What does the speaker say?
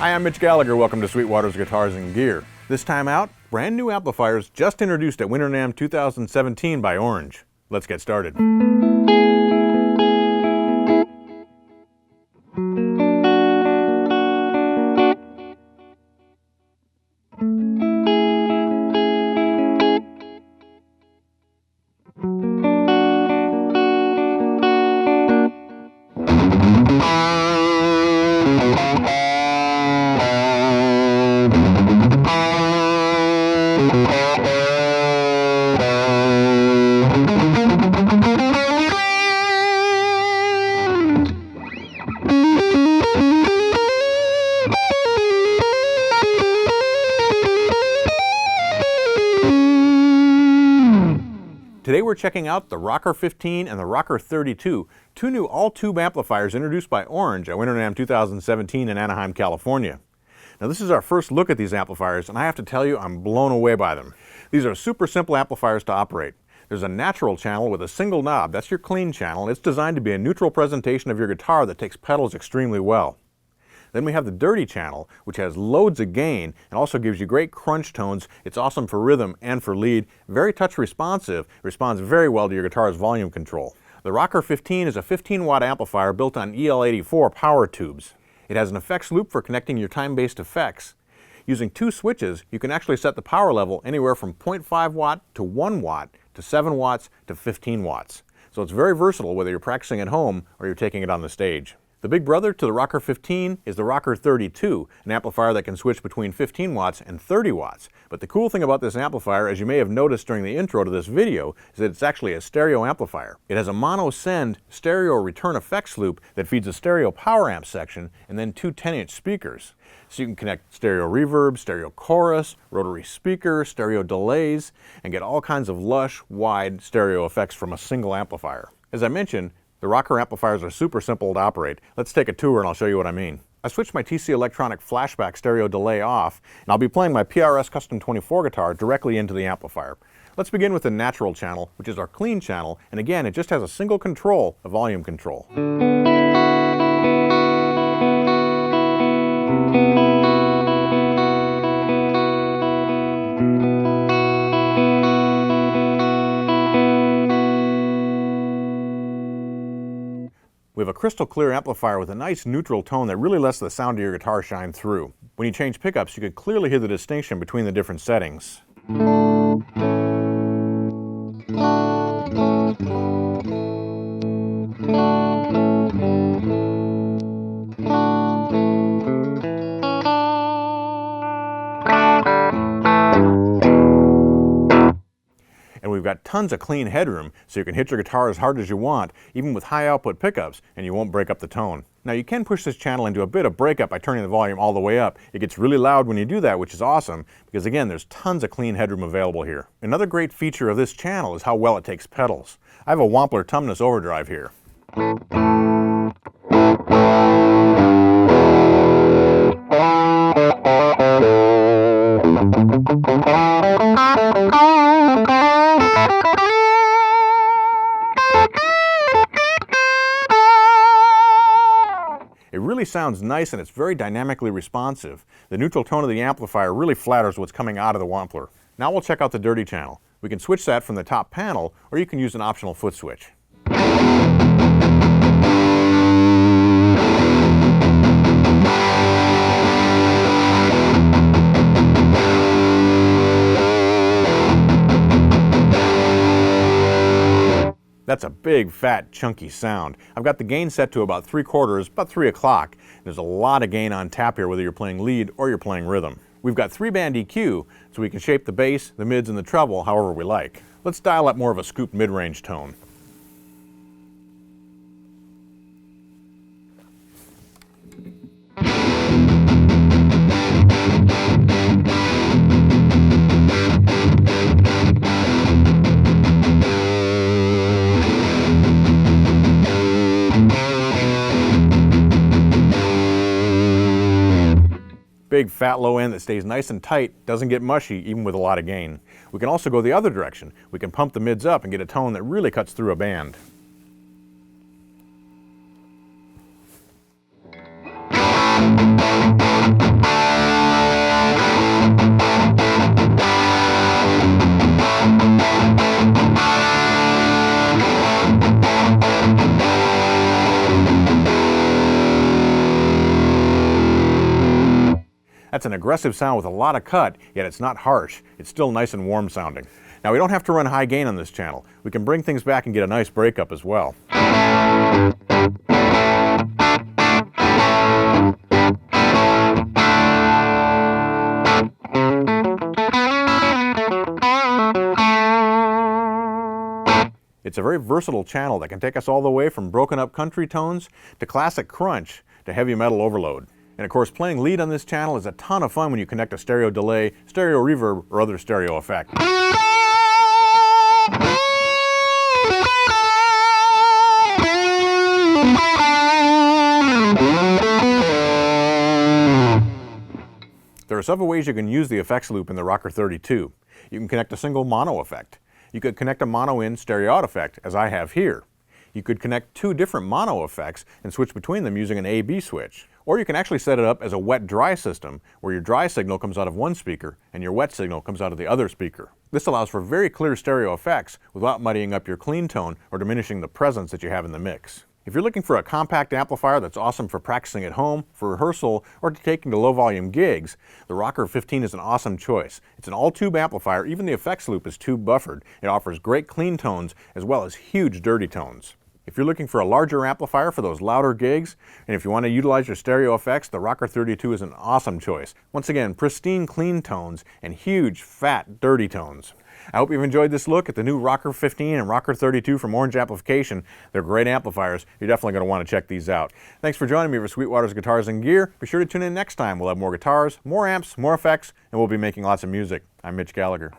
Hi, I'm Mitch Gallagher. Welcome to Sweetwater's Guitars and Gear. This time out, brand new amplifiers just introduced at Winter NAMM 2017 by Orange. Let's get started. Today we're checking out the Rocker 15 and the Rocker 32, two new all-tube amplifiers introduced by Orange at Winter NAMM 2017 in Anaheim, California. Now this is our first look at these amplifiers, and I have to tell you I'm blown away by them. These are super simple amplifiers to operate. There's a natural channel with a single knob, that's your clean channel, and it's designed to be a neutral presentation of your guitar that takes pedals extremely well. Then we have the dirty channel, which has loads of gain and also gives you great crunch tones. It's awesome for rhythm and for lead. Very touch responsive, responds very well to your guitar's volume control. The Rocker 15 is a 15-watt amplifier built on EL84 power tubes. It has an effects loop for connecting your time-based effects. Using two switches, you can actually set the power level anywhere from 0.5 watt to 1 watt to 7 watts to 15 watts. So it's very versatile whether you're practicing at home or you're taking it on the stage. The big brother to the Rocker 15 is the Rocker 32, an amplifier that can switch between 15 watts and 30 watts. But the cool thing about this amplifier, as you may have noticed during the intro to this video, is that it's actually a stereo amplifier. It has a mono-send stereo return effects loop that feeds a stereo power amp section and then two 10-inch speakers. So you can connect stereo reverb, stereo chorus, rotary speaker, stereo delays, and get all kinds of lush, wide stereo effects from a single amplifier. As I mentioned, the Rocker amplifiers are super simple to operate. Let's take a tour and I'll show you what I mean. I switched my TC Electronic flashback stereo delay off, and I'll be playing my PRS Custom 24 guitar directly into the amplifier. Let's begin with the natural channel, which is our clean channel, and again, it just has a single control, a volume control. We have a crystal clear amplifier with a nice neutral tone that really lets the sound of your guitar shine through. When you change pickups, you can clearly hear the distinction between the different settings. And we've got tons of clean headroom, so you can hit your guitar as hard as you want, even with high output pickups, and you won't break up the tone. Now you can push this channel into a bit of breakup by turning the volume all the way up. It gets really loud when you do that, which is awesome, because again, there's tons of clean headroom available here. Another great feature of this channel is how well it takes pedals. I have a Wampler Tumnus overdrive here. It really sounds nice and it's very dynamically responsive. The neutral tone of the amplifier really flatters what's coming out of the Wampler. Now we'll check out the dirty channel. We can switch that from the top panel, or you can use an optional foot switch. That's a big, fat, chunky sound. I've got the gain set to about 3/4, about 3 o'clock. There's a lot of gain on tap here, whether you're playing lead or you're playing rhythm. We've got 3-band EQ, so we can shape the bass, the mids, and the treble however we like. Let's dial up more of a scooped mid-range tone. Big fat low end that stays nice and tight, doesn't get mushy even with a lot of gain. We can also go the other direction. We can pump the mids up and get a tone that really cuts through a band. That's an aggressive sound with a lot of cut, yet it's not harsh. It's still nice and warm sounding. Now we don't have to run high gain on this channel. We can bring things back and get a nice breakup as well. It's a very versatile channel that can take us all the way from broken up country tones to classic crunch to heavy metal overload. And of course, playing lead on this channel is a ton of fun when you connect a stereo delay, stereo reverb, or other stereo effect. There are several ways you can use the effects loop in the Rocker 32. You can connect a single mono effect. You could connect a mono in, stereo out effect, as I have here. You could connect two different mono effects and switch between them using an A-B switch. Or you can actually set it up as a wet-dry system, where your dry signal comes out of one speaker and your wet signal comes out of the other speaker. This allows for very clear stereo effects without muddying up your clean tone or diminishing the presence that you have in the mix. If you're looking for a compact amplifier that's awesome for practicing at home, for rehearsal, or to taking to low-volume gigs, the Rocker 15 is an awesome choice. It's an all-tube amplifier. Even the effects loop is tube buffered. It offers great clean tones as well as huge dirty tones. If you're looking for a larger amplifier for those louder gigs, and if you want to utilize your stereo effects, the Rocker 32 is an awesome choice. Once again, pristine clean tones and huge, fat, dirty tones. I hope you've enjoyed this look at the new Rocker 15 and Rocker 32 from Orange Amplification. They're great amplifiers. You're definitely going to want to check these out. Thanks for joining me for Sweetwater's Guitars and Gear. Be sure to tune in next time. We'll have more guitars, more amps, more effects, and we'll be making lots of music. I'm Mitch Gallagher.